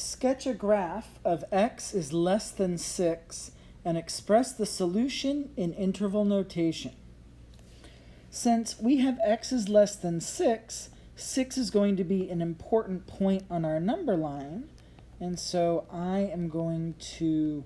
Sketch a graph of x is less than 6 and express the solution in interval notation. Since we have x is less than 6, 6 is going to be an important point on our number line, and so I am going to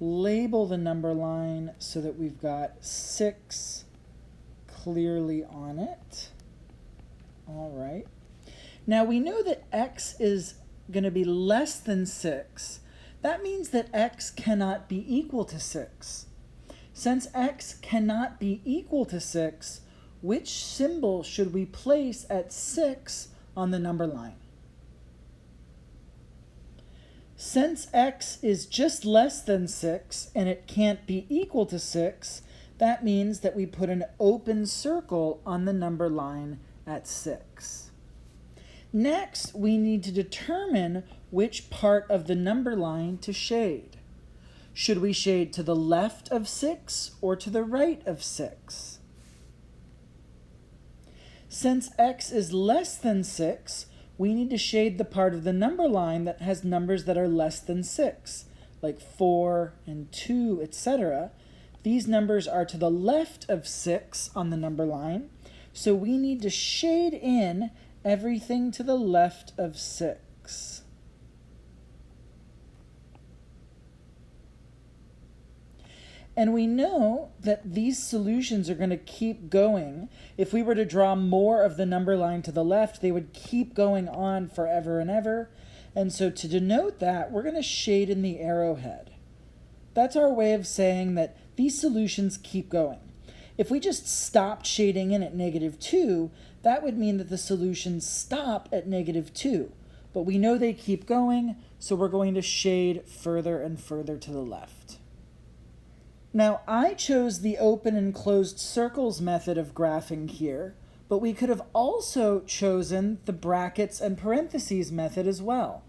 label the number line so that we've got 6 clearly on it. All right. Now we know that x is going to be less than 6. That means that x cannot be equal to 6. Since x cannot be equal to 6, which symbol should we place at 6 on the number line? Since x is just less than 6 and it can't be equal to 6, that means that we put an open circle on the number line at 6. Next, we need to determine which part of the number line to shade. Should we shade to the left of 6 or to the right of 6? Since x is less than 6, we need to shade the part of the number line that has numbers that are less than 6, like 4 and 2, etc. These numbers are to the left of 6 on the number line, so we need to shade in everything to the left of 6. And we know that these solutions are going to keep going. If we were to draw more of the number line to the left, they would keep going on forever and ever. And so to denote that, we're going to shade in the arrowhead. That's our way of saying that these solutions keep going. If we just stopped shading in at -2, that would mean that the solutions stop at -2. But we know they keep going, so we're going to shade further and further to the left. Now, I chose the open and closed circles method of graphing here, but we could have also chosen the brackets and parentheses method as well.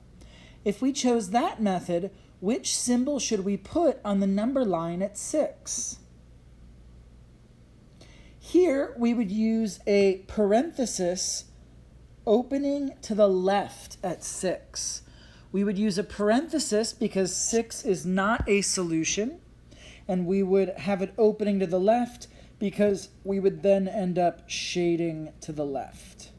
If we chose that method, which symbol should we put on the number line at 6? Here, we would use a parenthesis opening to the left at 6. We would use a parenthesis because 6 is not a solution, and we would have it opening to the left because we would then end up shading to the left.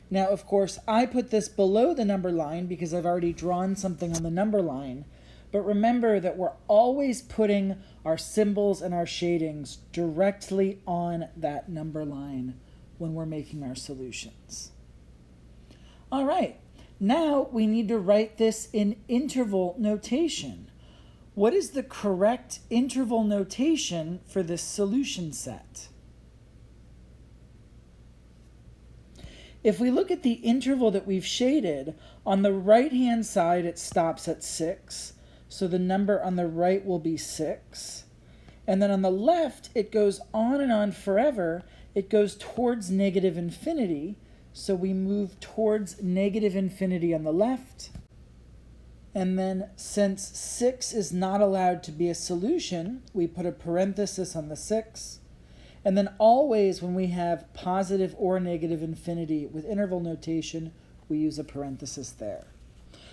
Now, of course, I put this below the number line because I've already drawn something on the number line. But remember that we're always putting our symbols and our shadings directly on that number line when we're making our solutions. All right, now we need to write this in interval notation. What is the correct interval notation for this solution set? If we look at the interval that we've shaded, on the right-hand side it stops at 6. So the number on the right will be 6. And then on the left, it goes on and on forever. It goes towards -infinity. So we move towards -infinity on the left. And then since 6 is not allowed to be a solution, we put a parenthesis on the 6. And then always when we have positive or negative infinity with interval notation, we use a parenthesis there.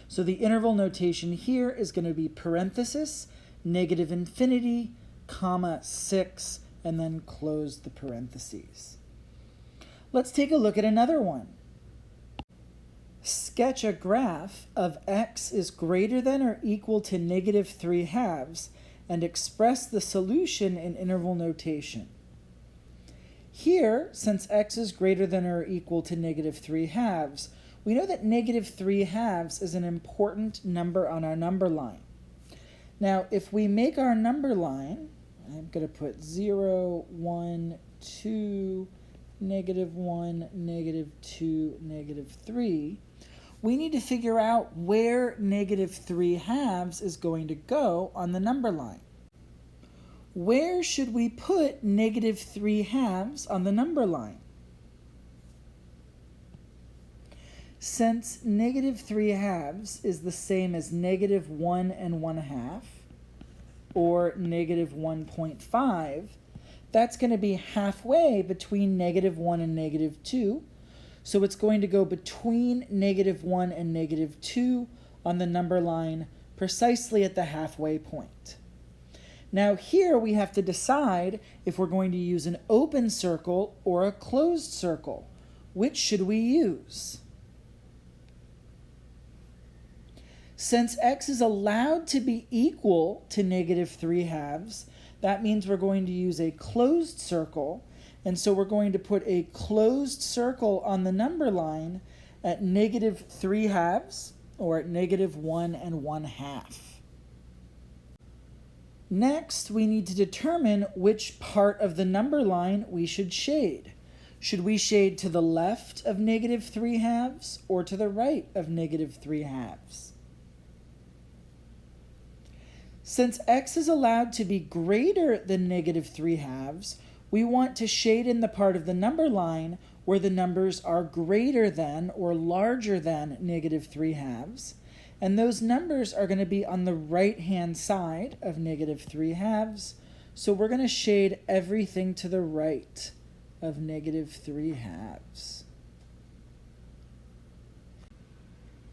So the interval notation here is going to be parenthesis, -infinity, comma, 6, and then close the parentheses. Let's take a look at another one. Sketch a graph of x is greater than or equal to -3/2 and express the solution in interval notation. Here, since x is greater than or equal to -3/2, we know that -3/2 is an important number on our number line. Now, if we make our number line, I'm going to put 0, 1, 2, -1, -2, -3. We need to figure out where -3/2 is going to go on the number line. Where should we put -3/2 on the number line? Since -3/2 is the same as -1 1/2, or -1.5, that's going to be halfway between -1 and -2. So it's going to go between -1 and -2 on the number line, precisely at the halfway point. Now here we have to decide if we're going to use an open circle or a closed circle. Which should we use? Since x is allowed to be equal to -3/2, that means we're going to use a closed circle, and so we're going to put a closed circle on the number line at -3/2 or at -1 1/2. Next, we need to determine which part of the number line we should shade. Should we shade to the left of -3/2 or to the right of -3/2? Since x is allowed to be greater than -3/2, we want to shade in the part of the number line where the numbers are greater than or larger than -3/2, and those numbers are going to be on the right-hand side of -3/2, so we're going to shade everything to the right of -3/2.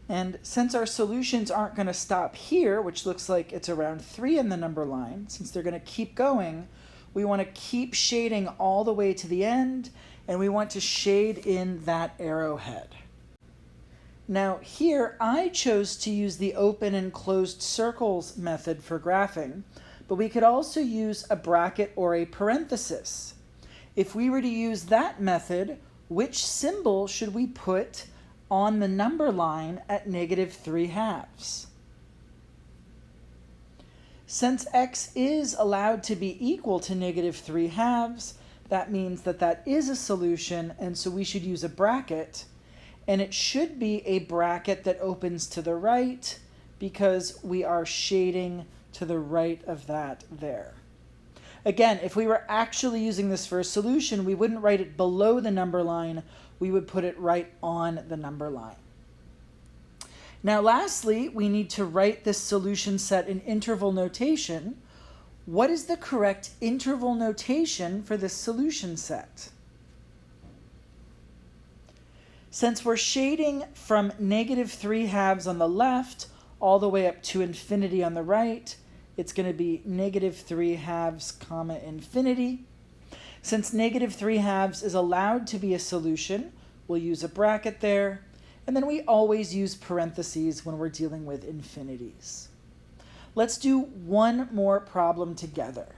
And since our solutions aren't going to stop here, which looks like it's around 3 in the number line, since they're going to keep going, we want to keep shading all the way to the end, and we want to shade in that arrowhead. Now here, I chose to use the open and closed circles method for graphing, but we could also use a bracket or a parenthesis. If we were to use that method, which symbol should we put on the number line at -3/2? Since x is allowed to be equal to -3/2, that means that that is a solution, and so we should use a bracket, and it should be a bracket that opens to the right because we are shading to the right of that there. Again, if we were actually using this for a solution, we wouldn't write it below the number line, we would put it right on the number line. Now lastly, we need to write this solution set in interval notation. What is the correct interval notation for this solution set? Since we're shading from -3/2 on the left all the way up to infinity on the right, it's going to be -3/2, comma, infinity. Since -3/2 is allowed to be a solution, we'll use a bracket there, and then we always use parentheses when we're dealing with infinities. Let's do one more problem together.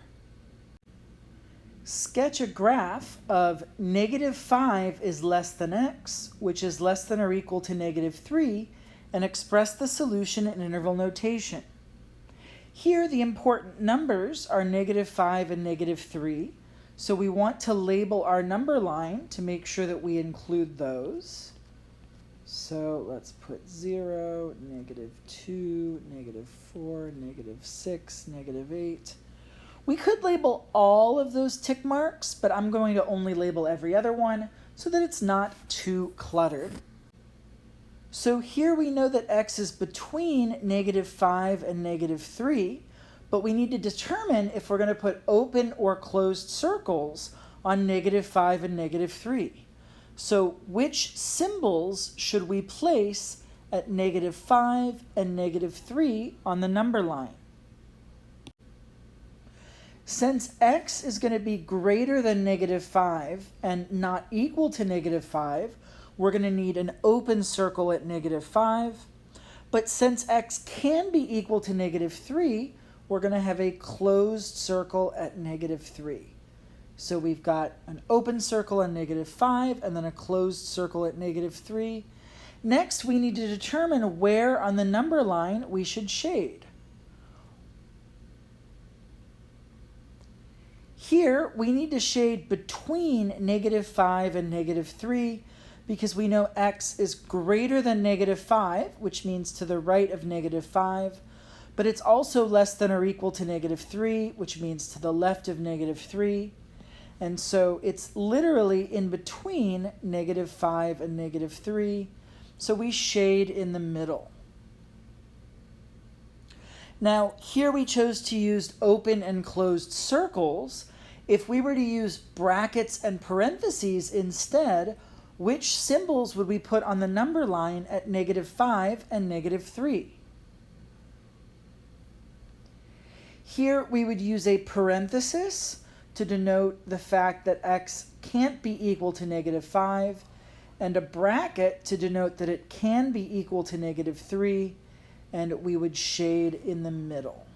Sketch a graph of -5 is less than x, which is less than or equal to -3, and express the solution in interval notation. Here, the important numbers are -5 and -3, so we want to label our number line to make sure that we include those. So let's put 0, -2, -4, -6, -8. We could label all of those tick marks, but I'm going to only label every other one so that it's not too cluttered. So here we know that x is between -5 and -3, but we need to determine if we're going to put open or closed circles on -5 and -3. So which symbols should we place at -5 and -3 on the number line? Since x is going to be greater than -5 and not equal to -5, we're going to need an open circle at -5. But since x can be equal to -3, we're going to have a closed circle at -3. So we've got an open circle at -5 and then a closed circle at -3. Next, we need to determine where on the number line we should shade. Here, we need to shade between -5 and -3 because we know x is greater than -5, which means to the right of -5, but it's also less than or equal to -3, which means to the left of -3. And so it's literally in between -5 and -3, so we shade in the middle. Now, here we chose to use open and closed circles. If we were to use brackets and parentheses instead, which symbols would we put on the number line at -5 and -3? Here we would use a parenthesis to denote the fact that x can't be equal to -5, and a bracket to denote that it can be equal to -3, and we would shade in the middle.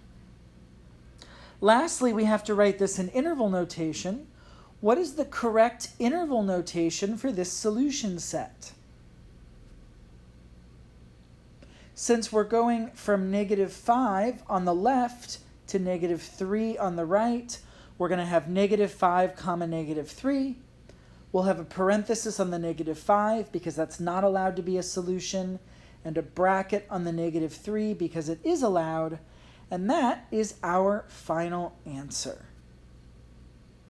Lastly, we have to write this in interval notation. What is the correct interval notation for this solution set? Since we're going from -5 on the left to -3 on the right, we're going to have -5 comma -3. We'll have a parenthesis on the -5 because that's not allowed to be a solution, and a bracket on the -3 because it is allowed, and that is our final answer.